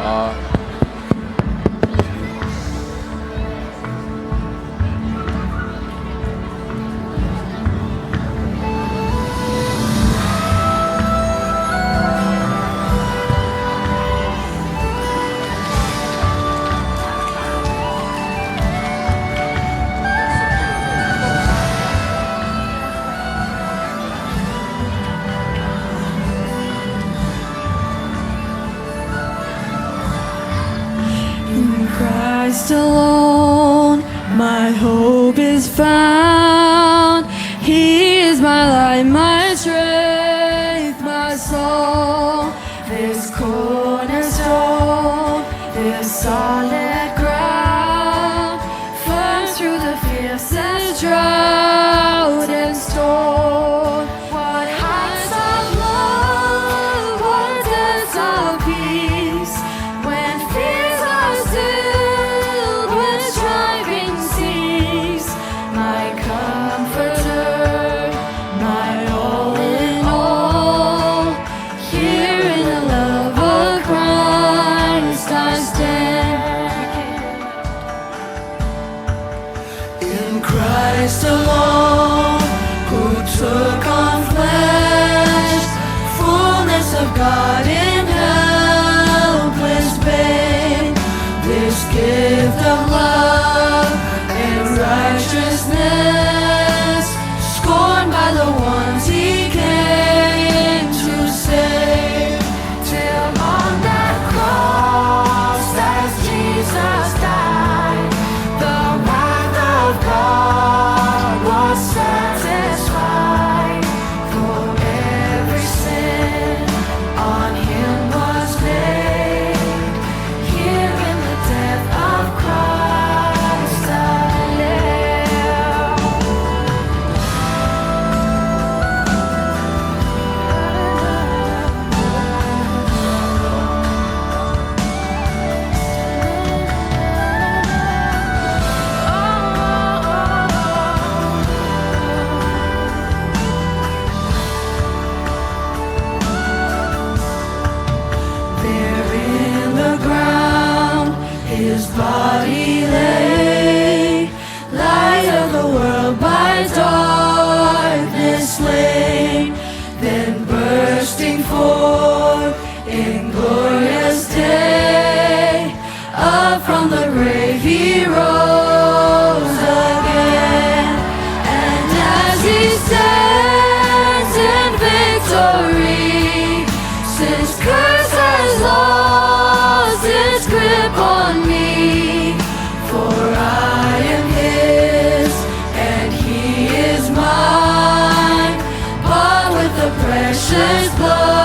아, In Christ alone, my hope is found. He is my light, my strength, my soul. This cornerstone, this solid ground, firm through the fiercest drought and storm. What heights of love, what depths of peace, when fears are stilled with striving seas. My comforter, my all in all, here in the love of Christ I stand. In Christ alone, who took on flesh, fullness of God in helpless babe, this gift of love and righteousness, scorned by the ones he came to save. Till on that cross, as Jesus died, the wrath of God was satisfied. For every sin on him was paid. Here in the death of Christ I live. There in the ground his body lay, light of the world by darkness slain, then bursting forth in glorious day, up from the grave he rose again. And as he stands in victory, since curse has lost its grip on me, for I am his and he is mine, bought with the precious blood